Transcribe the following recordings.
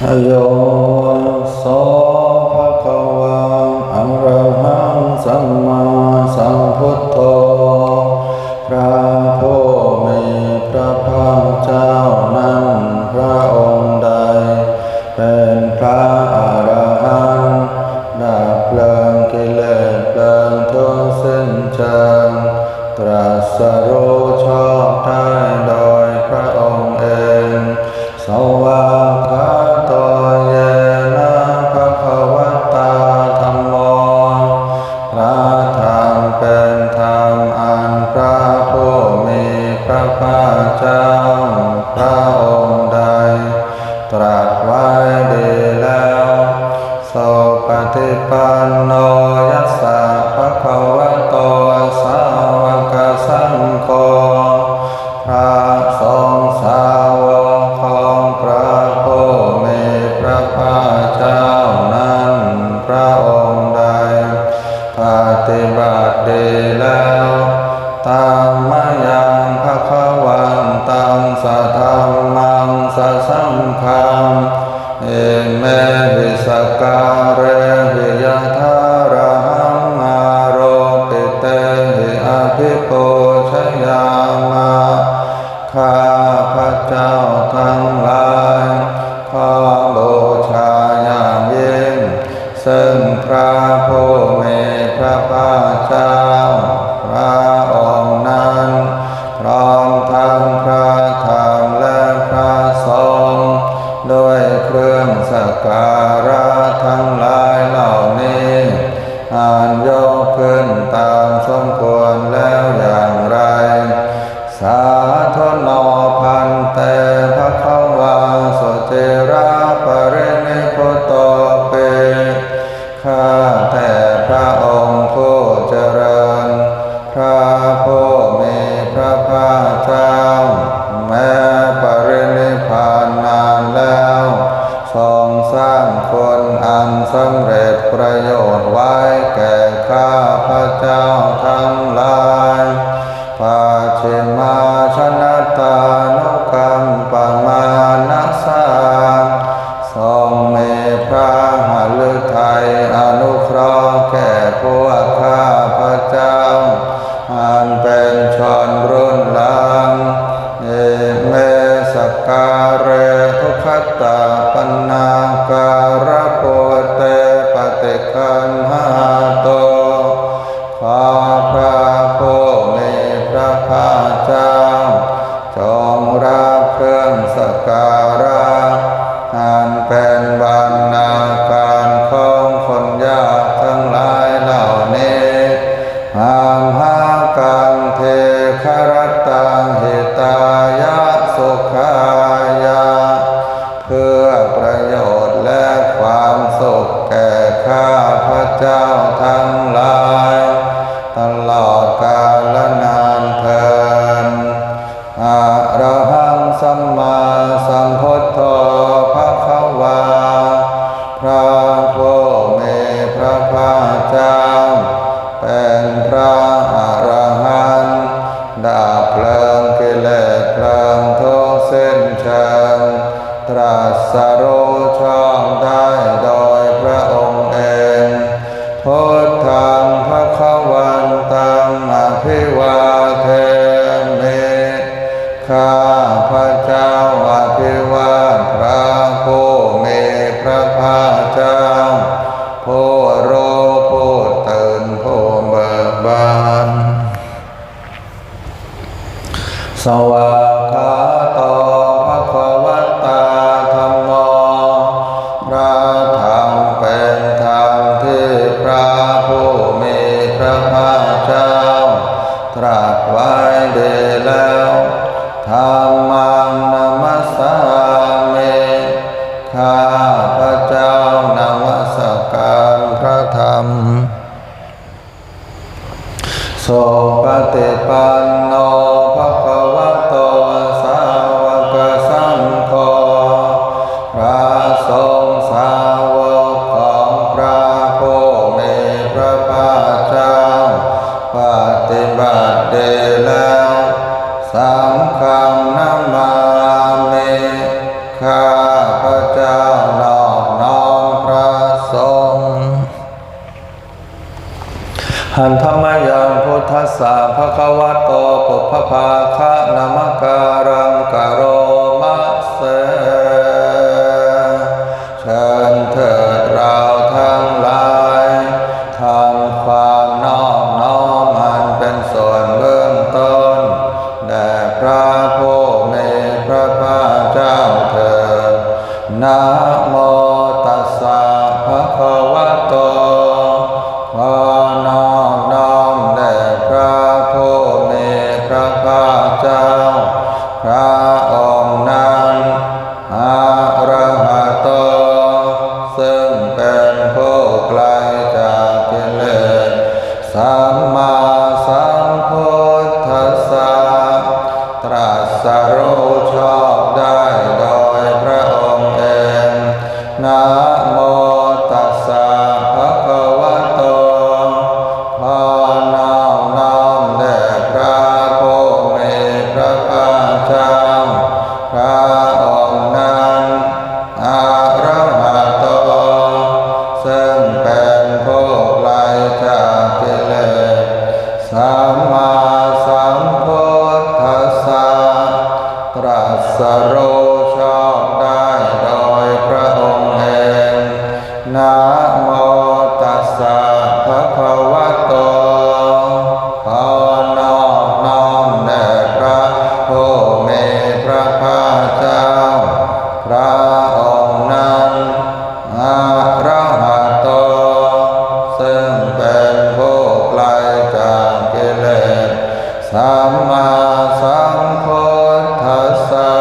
โยโสภะคะวะอะระหังสัมมาสัมพุทโธพระผู้มีพระภาคเจ้านั้นพระองค์ใดเป็นพระอรหันต์ดับเพลิงกิเลสเพลิงทุกข์สิ้นเชิงตรัสรู้ชอบได้โดยพระองค์เองสวากขาโตเยนะภะคะวะตาธัมโมพระธรรมเป็นธรรมอันพระผู้มีพระภาคเจ้าพระองค์ใดตรัสไว้ดีแล้วโสปฏิปันโนยัสสะภะคะวะโตสาวกสังโฆพระสงฆ์สาวกของพระผู้มีพระภาคเจ้านั้นพระองค์ใดปฏิบัติดีแล้วตามมายังภะคะวันตังสัทธัมมังสัสสังฆังเอเมหิสการเรหิยะทาระหังอาโรปิเตหิอภิปูชยามะข้าพระเจ้าทั้งหลายขอบูชาอย่างยิ่งซึ่งพระผู้มีพระภาคเจ้าพระองค์นั้นพร้อมทั้งพระธรรมและพระสงฆ์ด้วยเครื่องสักการะทั้งหลายเหล่านี้อ่านยกขึ้นตามสมควรแล้วอย่างไรสาธุโนพันเตภะคะวาสุจิราปรินิพพุตโตเปข้าแต่พระองค์ผู้เจริญพระผู้มีพระภาคเจ้าแม้ปรินิพพานนานแล้วทรงสร้างคนอันสำเร็จประโยชน์ไว้แก่ข้าพระเจ้าทั้งหลายปัจฉิมาชนะตานุกัมปมานัสสาทรงมีพระหฤทัยอนุเคราะห์แก่พวกข้าพระเจ้าอันเป็นชนรุ่นหลังเอเมสกการเรทุกขตาปนาการะโปเตปฏิคันหาโตขอพระผู้มีพระภาคเจ้าจงรับเครื่องสักการะอันเป็นบรรณาการของคนยากทั้งหลายเหล่านี้หามหากังเทครตังหิตายะสุขายะเพื่อประโยชน์และความสุขแก่ข้าพระเจ้าทั้งหลายตลอดกาลนานเทอญอะระหังสัมมาสัมพุทโธภะคะวาพระผู้มีพระภาคเจ้าเป็นพระอรหันต์ดับเพลิงกิเลสเพลิงทุกข์สิ้นเชิงตรัสรู้ชอบได้โดยพระองค์เองพุทธังภะคะวันตังอภิวาเทมิข้าพระเจ้าอภิวาทพระผู้มีพระภาคเจ้าผู้รู้ผู้ตื่นผู้เบิกบานสวากขาโตภะคะวะตาธัมโมพระธรรมเป็นธรรมที่พระผู้มีพระภาคเจ้าตรัสไว้ดีแล้วธัมมังนัมสสามิข้าพระเจ้านมัสการพระธรรมโสปฏิปันโนภะคะวะโตสาวกสังโฆพระสงฆ์สาวกของพระผู้มีพระภาคเจ้าปฏิบัติดีแล้วสังฆังนัมมามิข้าพระเจ้า ภะคะวะโตปุพพภาคะนะมะการังกะโรมะเสเชิญเถิดเราทั้งหลายทำความนอบน้อมอันเป็นส่วนเบื้องต้นแด่พระผู้มีพระภาคเจ้าเถิดนะโมตัสสะภะคะวะโตขอนอบน้อมแด่พระผู้มีพระภาคเจ้าพระองค์นั้นอะระหะโตซึ่งเป็นผู้ไกลจากกิเลสสัมมาสัมพุทธัสสะตรัสรู้ชอบได้โดยพระองค์เองนะโมตัสสะภะคะวะโตขอนอบน้อมแด่พระผู้มีพระภาคเจ้าพระองค์นั้นอะระหะโตซึ่งเป็นผู้ไกลจากกิเลสสัมมาสัมพุทธัสสะตรัสรู้ชอบได้โดยพระองค์เองนะโมตัสสะภะคะวะโตขอนอบน้อมแด่พระผู้มีพระภาคเจ้าพระองค์นั้นอะระหะโตซึ่งเป็นผู้ไกลจากกิเลสสัมมาสัมพุทธัสสะ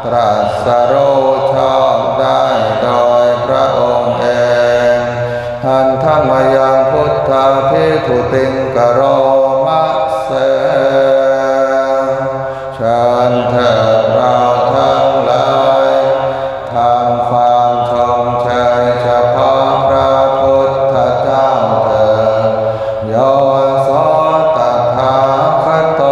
ตรัสรู้ชอบได้โดยพระองค์เองหันธรรมยังพุทธาภิทุติงกโรมะเสเชิญเถิดเราทั้งหลายทำความชมเชยเฉพาะพระพุทธเจ้าเถิดโยโสตถาคโต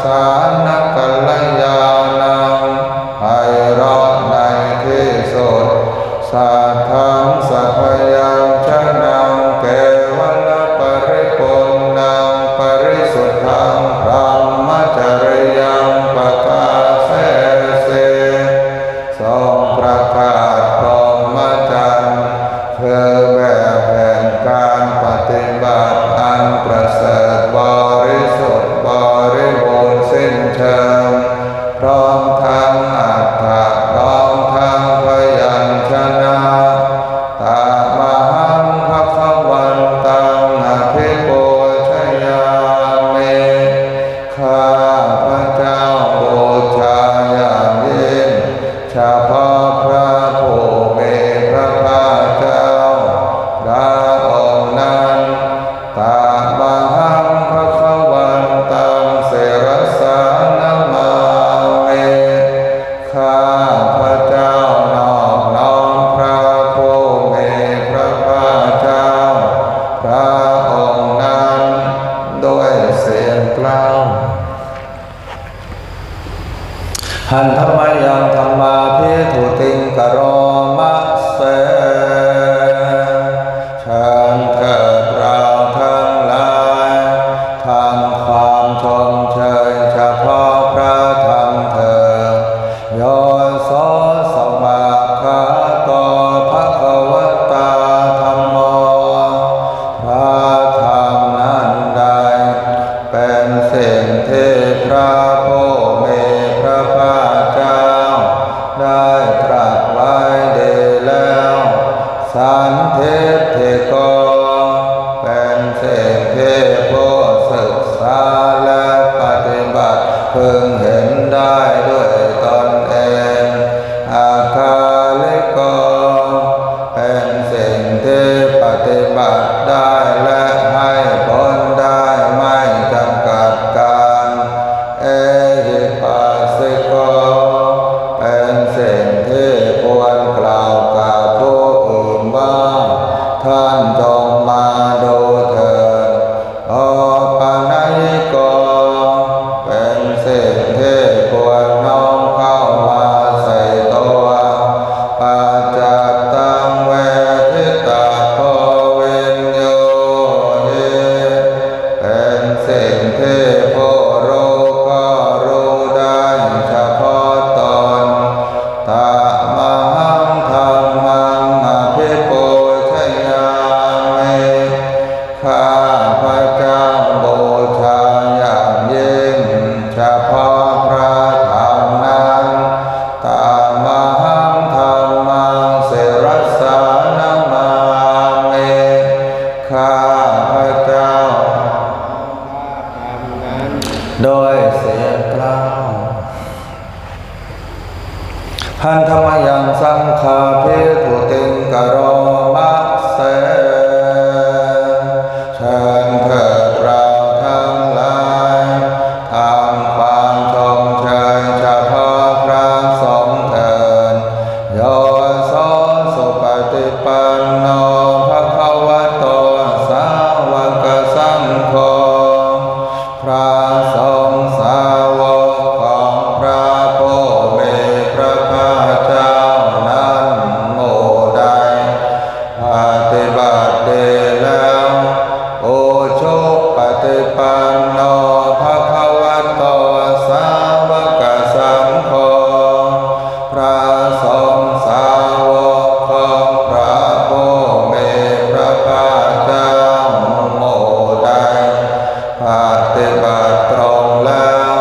สานกัลยาณังไพเราะในที่สุดสัทธังสัพยัญชนะเกวลปริปุณณังปริสุทธังพรหมจริยังปกาเสเสทรงประกาศพรหมจรรย์คือแบบแห่งการปฏิบัติอันประเสริฐบริสุทธิ์บริบูรณ์สิ้นเชิงพร้อมทั้งอัตถะพร้อมทั้งพยัญชนะตามหังภวันตังอภิปูชยามิข้าพระเจ้าบูชาอย่างยิ่งเฉพาะพระผู้มีพระภาคเจ้าพระองค์นั้นตามหังภวันตังศิรสานามามิข้าพระเจ้านอบน้อมพระผู้มีพระภาคเจ้าพระองค์นั้นด้วยเสียงกล้าวหันธรรมยังธรรมาภิทุติงกโรมะเสฉันเถิดเราทั้งหลายทำความชมเชยเฉพาะพระธรรมเถิดโยโสสวากขาโตภควตาธัมโมพระธรรมนั้นใดเป็นสิ่งที่พระผู้มีพระภาคเจ้าได้ตรัสไว้ดีแล้วสันทิฏฐิโกเป็นสิ่งที่ผู้ศึกษาและปฏิบัติพึงเห็นได้ด้วยตนเองอาคาลิโกเป็นสิ่งที่ปฏิบัติได้และให้ผลได้ไม่จำกัดการเอหิปัสสิโกเป็นสิ่งที่ควรกล่าวกับผู้อื่นว่าท่านจงมาดูเถิดโอปนัยโกเป็นสิ่งที่ควรน้อมเข้ามาใส่ตัวปัจจัตตังเวทิตาโพวินโยหิเป็นสิ่งที่ผู้รู้ก็รู้ได้เฉพาะตนตามหังธรรมังอภิปูชยามิข้าพระเจ้าบูชาอย่างยิ่งเฉพาะพระธรรมนั้นตามหังธรรมังศิรสานามามิข้าพระเจ้าโดยเสียงกล้าวหันธรรมยังสังฆาภิทุติงกโรมะเสเชิญเถิดเราทั้งหลายทำความชมเชยเฉพาะพระสงฆ์เถิดโยโสสุปฏิปันโนภควโตสาวกสังโฆพระสงฆ์สาวกของพระผู้มีพระภาคเจ้านั้นหมู่ใดปฏิบัติดีแล้วโอชุปฏิปันโนภควโตสาวกสังโฆพระสงฆ์สาวกของพระผู้มีพระภาคเจ้าหมู่ใดปฏิบัติตรงแล้ว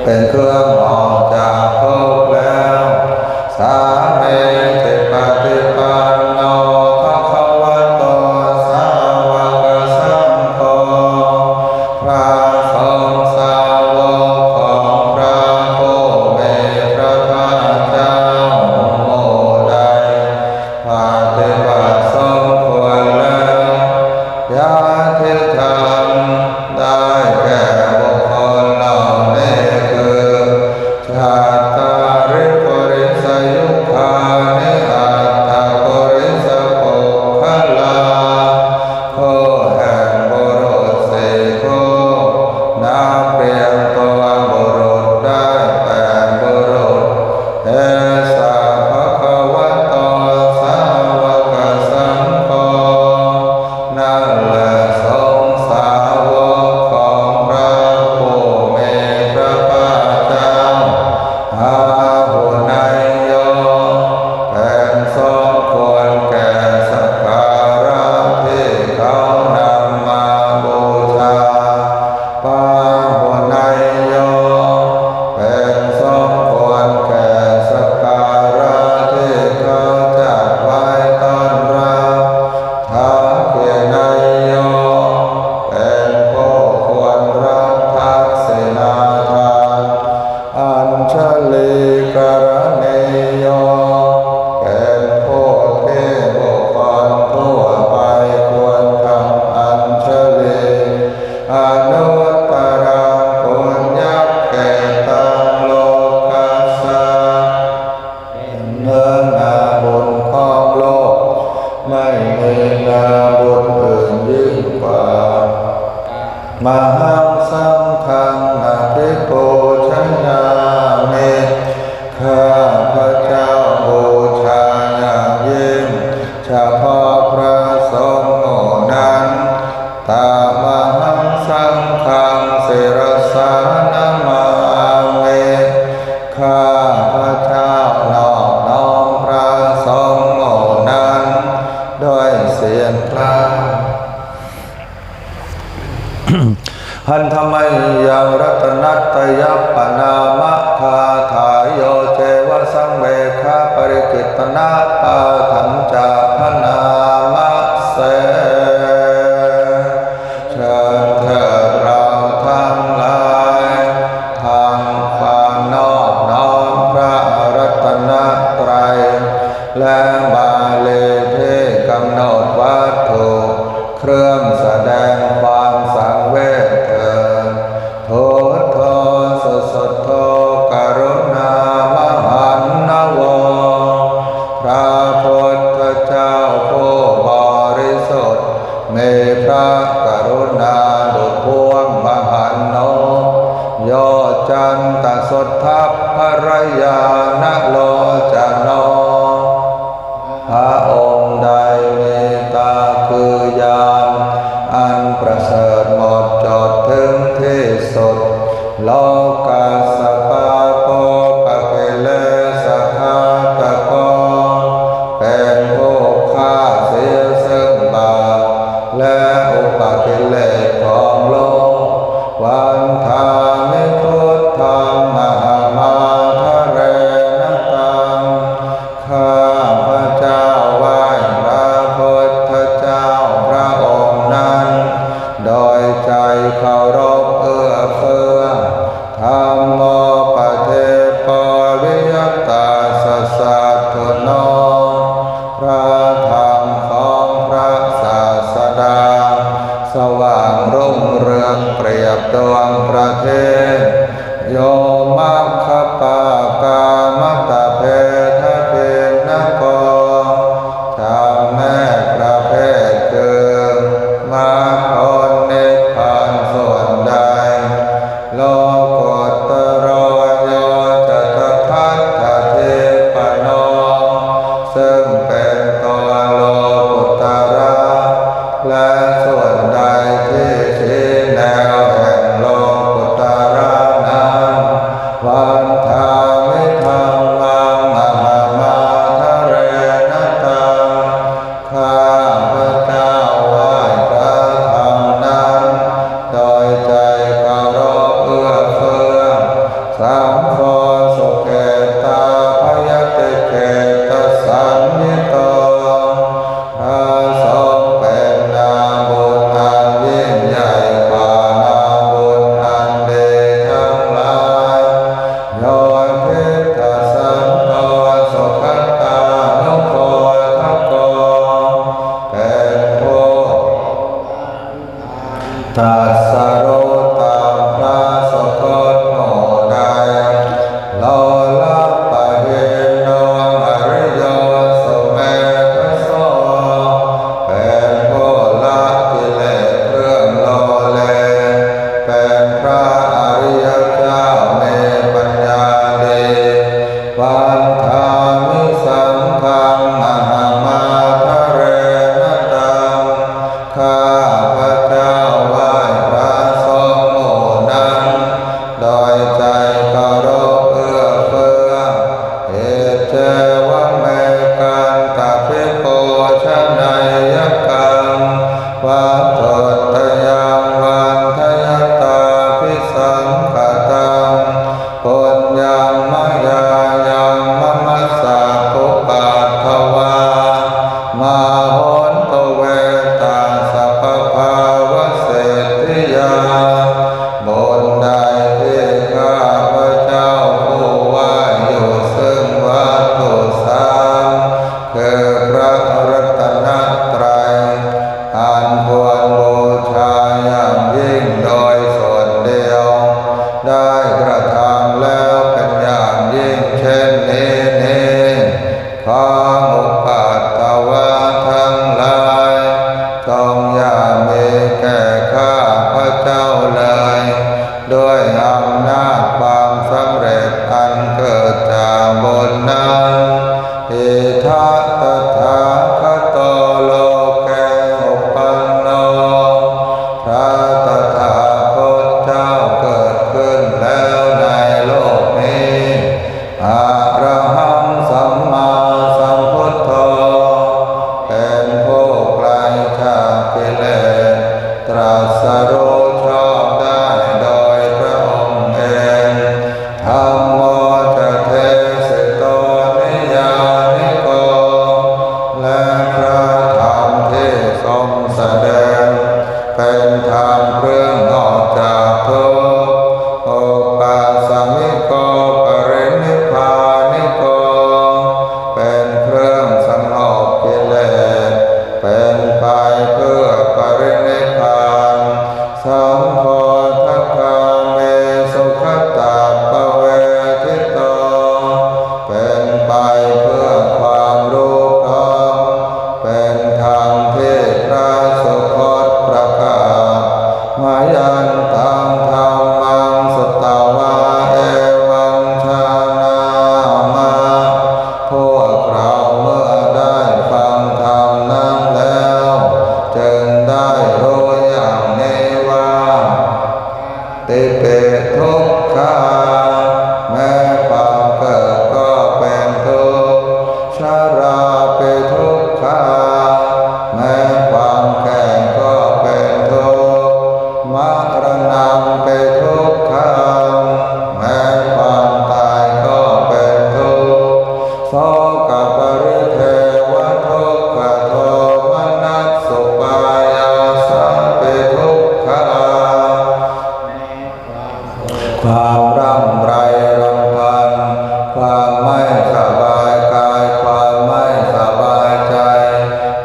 เป็นเครื่องออกจากทุกข์แล้วสามีจิปฏิปันโนภะคะวะโตสาวกสังโฆพระสงฆ์สาวกของพระผู้มีพระภาคเจ้าหมู่ใดปฏิบัติสมควรแล้วญาติธรรมได้แก่บุคคลเหล่านี้คือชาตาริปุริสยุคานิอัตตปุริสปุคคลาผู้แห่งบุรุษสี่ผู้นับเรียงตัวบุรุษได้แปดบุรุษเอสะภะคะวะโตสาวกสังโฆนั่นแหละสงฆ์สาวกของพระผู้มีพระภาคเจ้าอาหุนายโยเป็นสมควรแก่สักการะที่เขานำมาบูชาปาหุนายโยเป็นสมควรแก่สักการะที่เขาจัดไว้ต้อนรับทักขิณายโยเป็นผู้ควรรับทักษิณาทานอัญชลีกรณีโยเป็นผู้ที่บุคคลทั่วไปควรทำอัญชลีอนุตตรังปุญญเกตังโลกัสสะเนื้อนาบุญของโลกไม่มีนาบุญอื่นยิ่งกว่ามหังสังฆังอภิปูชญามิข้าพระเจ้าบูชาอย่างยิ่งเฉพาะพระสงฆ์หมู่นั้นตามหังสังฆังศิรสานามามิข้าพระเจ้านอบน้อมพระสงฆ์หมู่นั้นด้วยเสียงกล้า หันธไมยังรัตนัตตยัปปนามะคาถาโยเจวสังเวคาปริกิตนาปาถัมจาพนามะเสเชิญเถิดเราทั้งหลายทำความนอบน้อมพระรัตนตรัยและบาลีที่กำหนดวัตถุเครื่องแสดงความสังเวชเถิดโทโทสุสุโทกรุณามหันนโวพระพุทธเจ้าผู้บริสุทธิ์มีพระกรุณาดุจพวงมหันโนโยจันตสุทธัพพรยานโลจโนพระองค์ใดมีตาคือญาณอันประเสริฐหมดจดถึงที่สุดโลกัสสปาโปปะกิเลสฆาตโกเป็นผู้ฆ่าเสียซึ่งบาปและอุปกิเลสของโลกวันทามิพุทธังมหามาทะเรนตังข้าพระเจ้าไหว้พระพุทธเจ้าพระองค์นั้นโดยใจเคารพเอื้อเฟื้อธัมโมปะเทปวิยตาสัสสะทุโนพระธรรมของพระศาสดาสว่างรุ่งเรืองเปรียบดวงประทีปโยมัคคปากามตะเพทะเทนโกธรรมแม่ประเภทคือมรรคผลนิพพานส่วนใดโลกุตโรโยจะตทัตถะเทปโนซึ่งเป็นตัวโลกุตระและส่วนใดที่ชี้แนวแห่งโลกุตระนั้นวันทา สังโฆสุเขตาพยติเขตสันนิโตพระสงฆ์เป็นนาบุญอันยิ่งใหญ่กว่านาบุญอันดีทั้งหลายโยทิทัสสันโตสุขัตตานุโภคโกเป็นผู้ตรัสรู้ตามพระสุคตหมู่ใดโลละปะเยโนอริโยสุเมธโสเป็นผู้ละกิเลสเครื่องโลเลเป็นพระอริยเจ้ามีปัญญาดีวันธามิสังฆังมหามาทะเรณตังข้าพระเจ้าไหว้พระสงฆ์หมู่นั้นโดยใจเคารพเอื้อเฟื้อเหตุเจวะเมกันตภิโปชนัยยกังวัตถุตยังวันทยตาภิสังขตังปุญญังมยายังมมัสสะปุปัฏฐวามโหนตุเวตาสัพพภาวะเศรษฐิยาบุญใดที่ข้าพระเจ้าผู้ว่าอยู่ซึ่งวัตถุสามคือพระรัตนตรัยอันควรบูชาอย่างยิ่งโดยส่วนเดียวได้กระทำแล้วเป็นอย่างยิ่งเช่นนี้ขออุปัฏฐวะทั้งหลายจงอย่ามีแก่ข้าพระเจ้าเลยด้วยอำนาจความสำเร็จอันเกิดจากบุญนั้นอิทัตถาคโตโลเกอุปันโนพระตถาคตเจ้าเกิดขึ้นแล้วในโลกนี้อะระหังสัมมาสัมพุทโธเป็นผู้ไกลจากกิเลสตรัสรู้ชอบได้โดยพระองค์เองธัมโมจะเทสิโตนิยานิโกและพระธรรมที่ทรงแสดงเป็นธรรมเครื่องออกจากทุกข์โอปัสสมิโกปรินิพพานิโกเป็นเครื่องสงบกิเลสเป็นไปเพื่อปรินิพพานสัมโพธคาเมสุขตาปเวทิโตเป็นไปเพื่อความรู้พร้อมเป็นธรรมที่พระสุคตประกาศมายันตังธรรมังสุตตวาเอวังชานามาพวกเราเมื่อได้ฟังธรรมนั้นแล้วจึงได้รู้อย่างนี้ว่าติเปทุกขาแม้ความเกิดก็เป็นทุกข์ชราเป็นทุกขาแม้ความแก่ก็เป็นทุกข์มรณะเป็นทุกขังแม้ความตายก็เป็นทุกข์โสกปริเทวทุกขโทมนัสสุปายาสัพพิทุกขาความร่ำไรรำพันความไม่สบายกายความไม่สบายใจ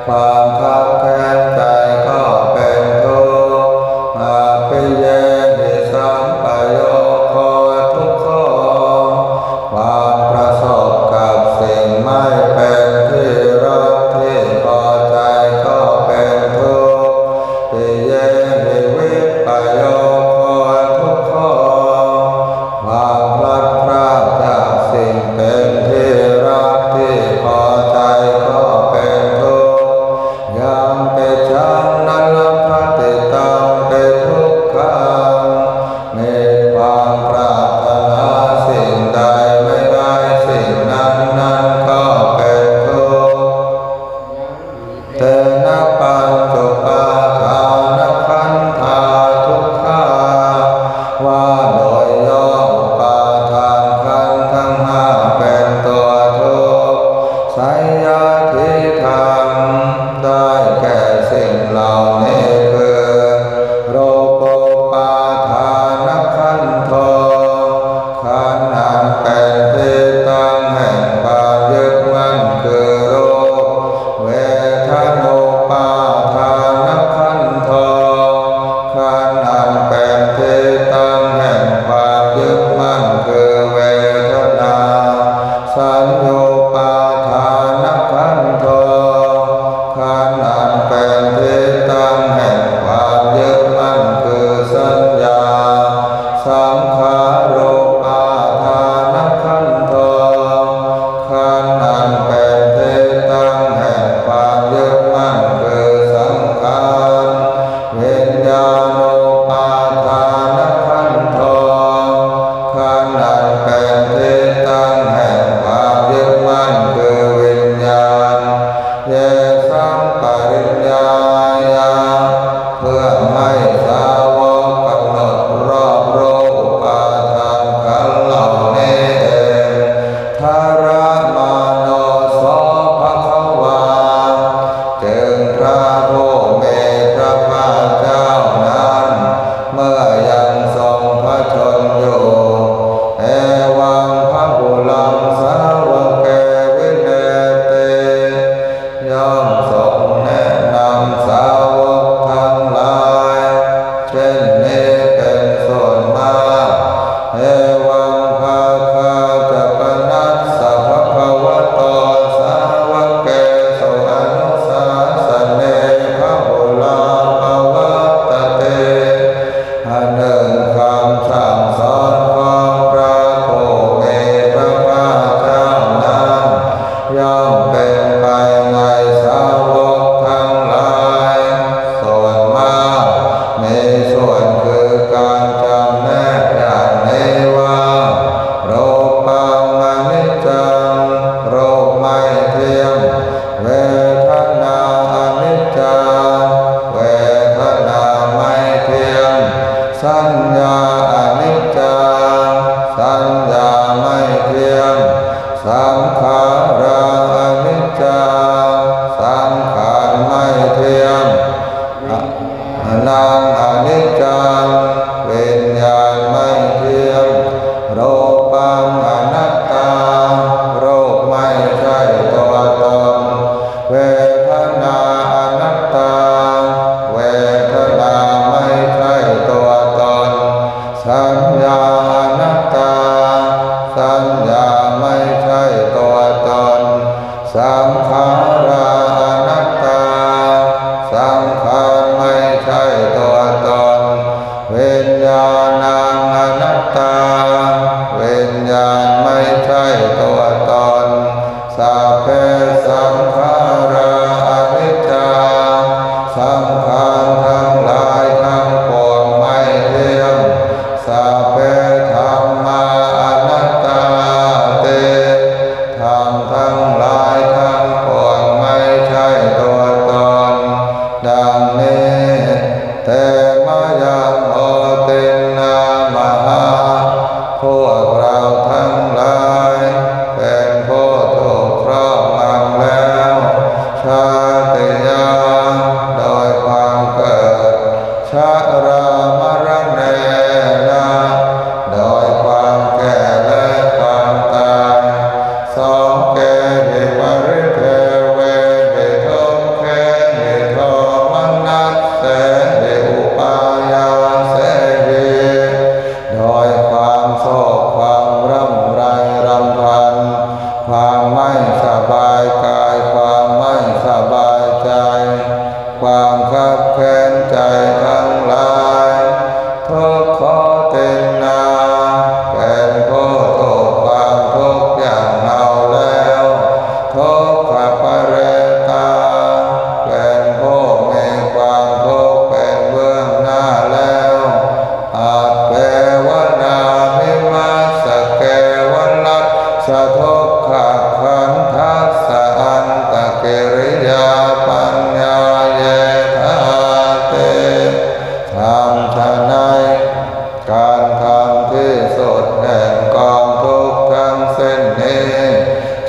ความคับแค้นใจก็เป็นทุกข์อาปิเยหิสัมปโยโคทุกขความประสบกับสิ่งไม่เป็นที่รักที่พอใจก็เป็นทุกข์ปิเยหิวิปโยโคทุกขความพลัดพราก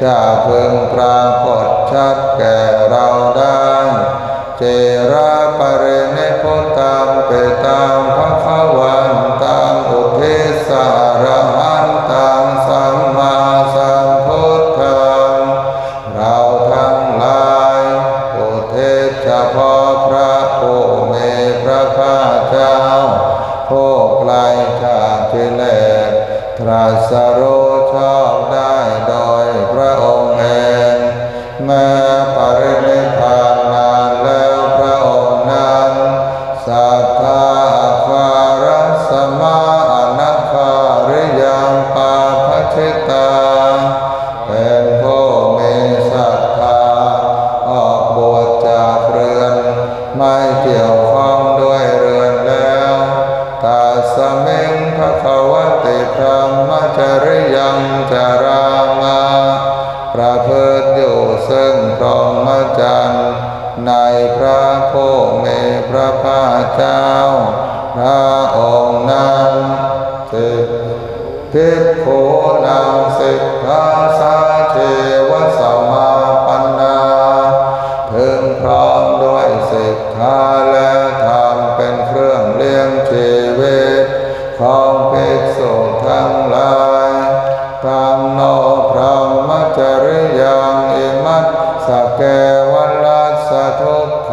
จะพึงปรากฏชัดแก่เราได้เจระปรินิพพุตังเปตังภคะวันตังอุทิสสะระหันตังสัมมาสัมพุทธังเราทั้งหลายอุทิศเฉพาะพระผู้มีพระภาคเจ้าผู้ไกลจากกิเลสตรัสรู้ชอบได้โดยพระองค์เองแม้ปรินิพพานนานแล้วพระองค์นั้นสัทธาคารัสมาอนัคคาริยังปาภชิตาเป็นผู้มีศรัทธาออกบวชจากเรือนไม่เกี่ยวข้องด้วยเรือนแล้วตัสมิงภควติพรหมจริยังจารามาประพฤติอยู่ซึ่งพรหมจรรย์ในพระผู้มีพระภาคเจ้าพระองค์นั้นสิกภิกขุนังสิกขาสาเทวสมาปันนาถึงพร้อมด้วยสิกขาและธรรมเป็นเครื่องเลี้ยงชีวิตของภิกษุทั้งหลายธัมโนพรหมจริยังอิมัสสะเกวัลลัสสะทุกข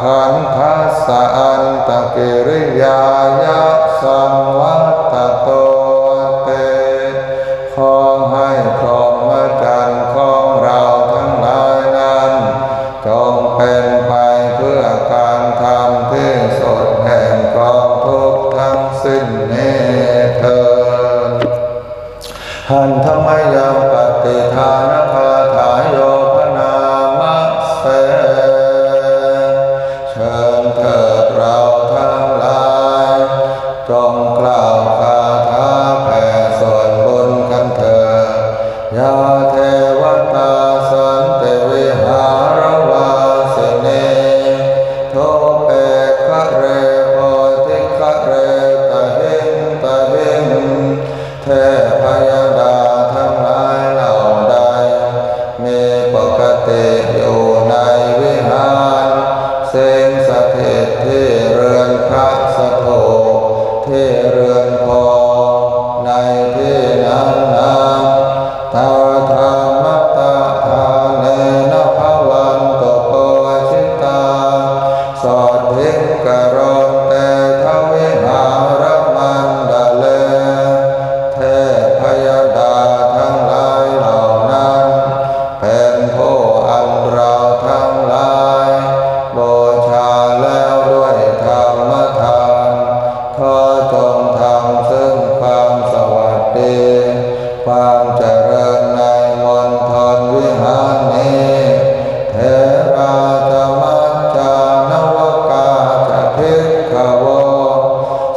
ขันธัสสะอันตกิริยายะสัมวัตตโตเตขอให้พรหมจรรย์ของเราทั้งหลายนั้นจงเป็นไปเพื่อการทำที่สุดแห่งกองทุกข์ทั้งสิ้นนี้เถิดหันธรรมยังปฏิทานคาถาโยพนามะเสเชิญเถิดเราทั้งหลายจงกล่าวคาถาแผ่ส่วนบุญกันเถิดยาเทวตาสันติวิหารวาสิเนโทเปคะเรโพธิคะเรตหิงตหิงเทพยดาทั้งหลายเหล่าใดมีปกติอยู่ในวิหารสิ่งสถิตที่เรือนพระสถูปที่เรือนโพในที่นั้นตาธรรมตาทานเนนะภวันตุโกชิตาสอดทิ้งกรณเตทวิหารมันดาเลเทพยดาทั้งหลายเหล่านั้นเป็นผู้อันเราทั้งหลายบูชาแล้วด้วยธรรมทานขอจงทำซึ่งความสวัสดีความเจริญในมณฑลวิหารนี้เทราจมัจจานวกาจะภิกขโว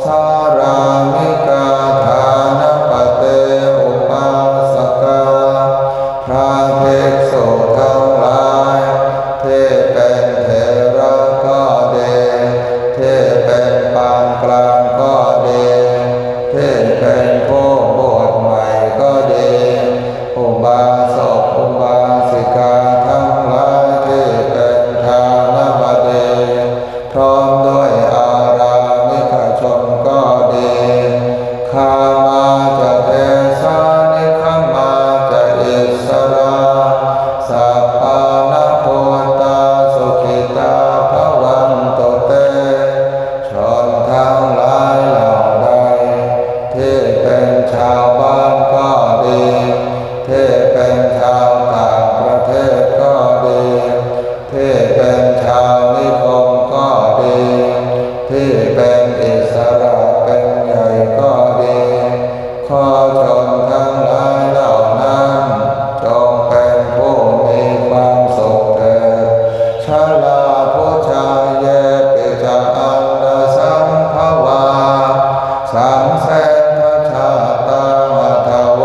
สารามิกาฐานปเตอุปาสกาพระภิกษุทั้งหลายที่เป็นเถระก็ดีที่เป็นปานกลางก็ดีที่เป็นผู้บวชใหม่ก็ดีอุบาสกอุบาสิกาทั้งหลายที่เป็นทานบดีพร้อมด้วยอารามิกชนก็ดีข้ามาจะเทสานิขมาจะอิสราสัพพานะโพตาสุขิตาภวันตุเตชนทั้งหลายเหล่าใดที่เป็นชาวบ้านก็ดีที่เป็นชาวต่างประเทศก็ดีที่เป็นชาวนิคมก็ดีที่เป็นอิสระเป็นใหญ่ก็ดีขอชนทั้งหลายเหล่านั้นจงเป็นผู้มีความสุขเถิดชาลาพุชาเยปิจาอันดสัมภวาสังเสทชาตามัทโว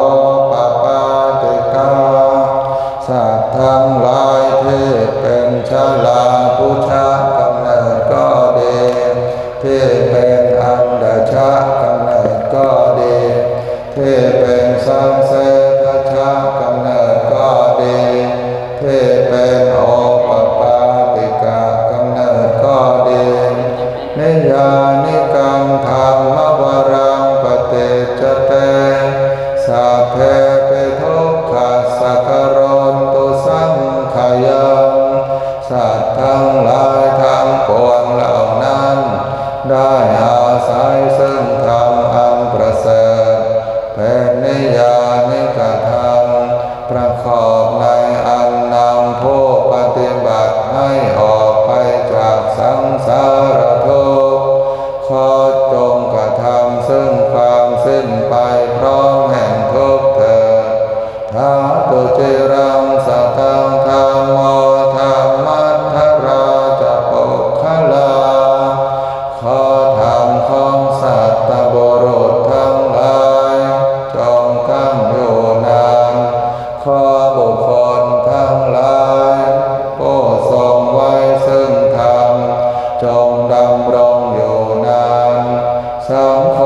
ปปาติกาสัตว์ทั้งหลายที่เป็นชาลาพุชากำเนิดก็ดีที่เป็นอันดชากำเนิดก็ดีที่เป็นสังเสทชากำเนิดก็ดี พเพปิทุกขัสสะกโรนตุสังขยังสัตว์ทั้งหลายทั้งปวงเหล่านั้นได้อาศัยซึ่งธรรมอันประเสริฐเป็นนิยานิกธรรมประกอบในอันนำผู้ปฏิบัติให้ออกไปจากสังสารทุกข์ขอจงกระทำซึ่งความสิ้นไปพร้อมแห่งทุกข์เถิดทาตุจิรังสัตตังธัมโมธัมมัทธราจะปุคคลาขอธรรมของสัตตบุรุษทั้งหลายจงตั้งอยู่นานขอบุคคลทั้งหลายผู้ทรงไว้ซึ่งธรรมจงดำรงอยู่นานสังโฆ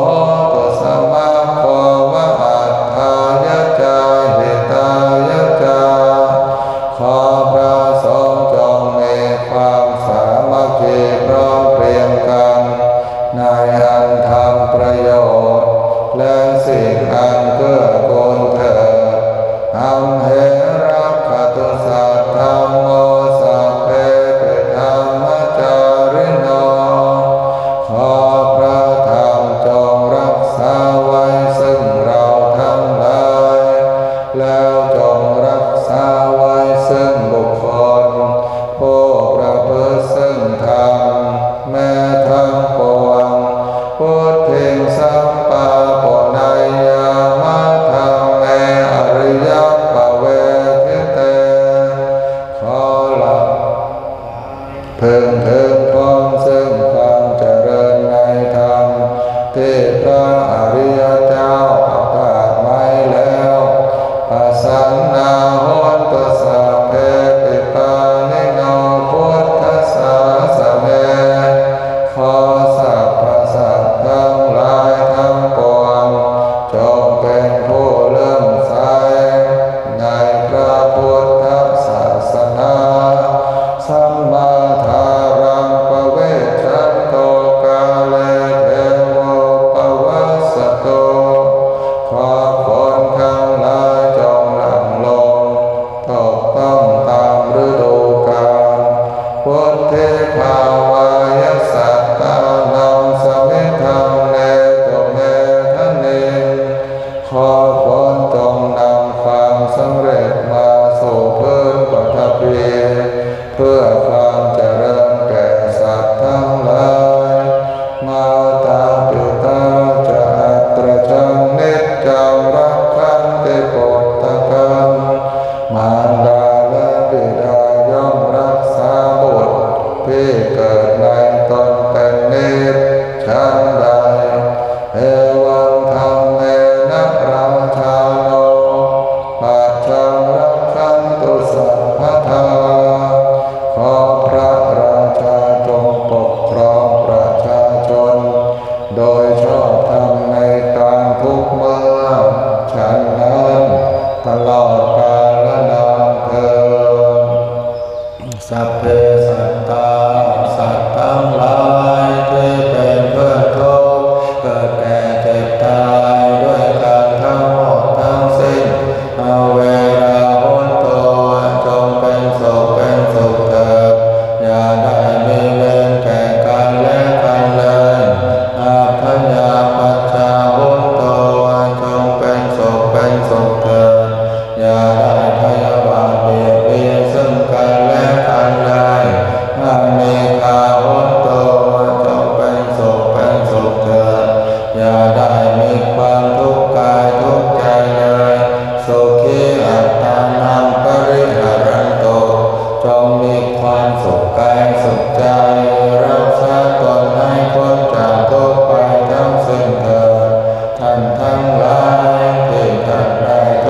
โหตุสัมมาโคมะอัฏฐายะจาหิตายะจาขอพระสงฆ์จงมีความสามัคคีพร้อมเพรียงกันในอันทำประโยชน์และสิ่งอันเกื้อกูลเถิดอัมเหรักขตุสัทธัมโมสัพเพปิธัมมจาริโนขอพระธรรมจงรักษาไว้ซึ่งเราทั้งหลายแล้วจงรักษาไว้ซึ่งบุคคลผู้ประพฤติซึ่งธรรมแม้ทั้งปวงพุทธิงสัมปาปุณัยยามะธรรมเมอริยปเวทิเตขอละพึงถึงพร้อมซึ่งความเจริญในธรรมที่พระอริยเจ้าประกาศไว้แล้วปัสสันนาโหตุสัพเพปิปานิโนพุทธัสสะสะเมขอสรรพสัตว์ทั้งหลายทั้งปวงจงเป็นผู้เลื่อมใสในพระพุทธศาสนาสัมมาทารังปเวชชันโตกาเลเทโวปวัสสโตขอคนทั้งหลายจงหลั่งลงตกต้องตามฤดูกาลพุทธิภาวายสัตตานังสมิทธังเนตุเมทะเนขอคนจงนำความสำเร็จมาสู่พื้นปฐพีเพื่อความเจริญแก่สัตว์ทั้งหลายมาตาปิตาจะอัตรจังนิจจังรักขันติปุตตะกังมารดาและบิดาย่อมรักษาบุตรที่เกิดในตนเป็นนิจฉันใดเอวังธรรมเมนะราชาโนปัจจังรักขันตุสัพพทาขอพระราชาจงปกครองประชาชนโดยชอบธรรมในการทุกเมื่อฉันนั้นตลอดกาลนานเถิดสัพเพสัตตาสัตว์ทั้งหลายที่เป็นเพื่อนทุกข์เกิดแก่เจ็บตายด้วยกันทั้งหมดทั้งสิ้นเอาเวลาหุนโตจงเป็นสุขเถิดอย่าได้มีเวรแก่กันและกันเลยอาภัยาปัจจาหุนโตจงเป็นสุขเถิดอย่าได้พยาบาทเบียดเบียนซึ่งกันและกันเลยอาเนกาหุนโตจงเป็นสุขเถิดอย่าได้มีความทุกข์กายทุกข์ใจเลยสุขีอัตตานังปริหารันโตจงมีความสุขกายสุขใจรักษาตนให้พ้นจากทุกข์ไปทั้งสิ้นเถิดท่านทั้งหลายที่ท่านได้ทุ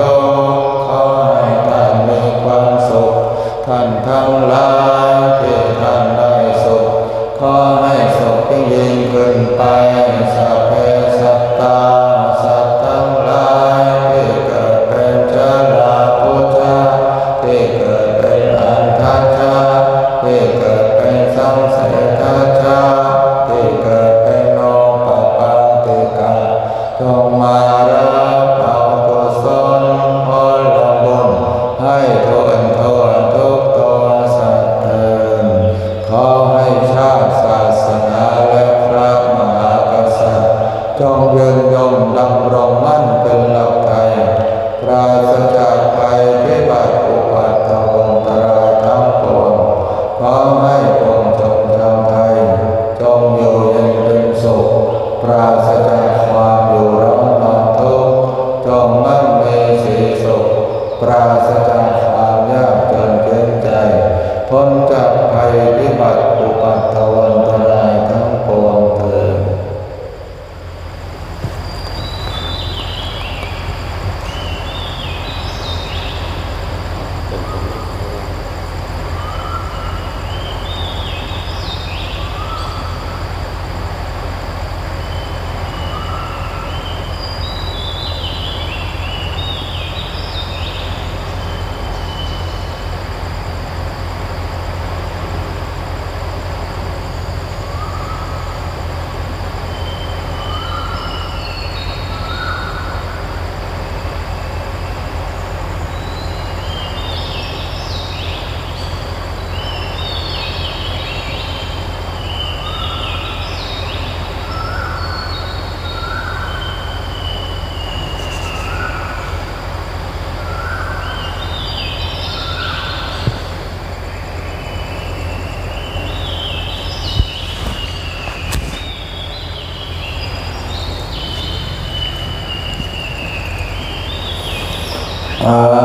อะร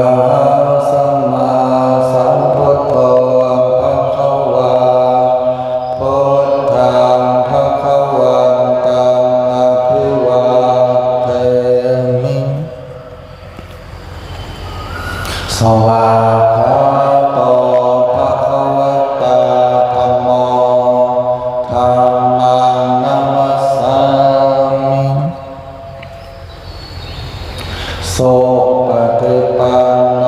ะหังสัมมาสัมพุทโธภะคะวาพุทธังภะคะวันตังอะภิวาเทมิ สวากขาโตภะคะวะตาธัมโมธัมมังนัมมัสสามิโสปฏิปันโน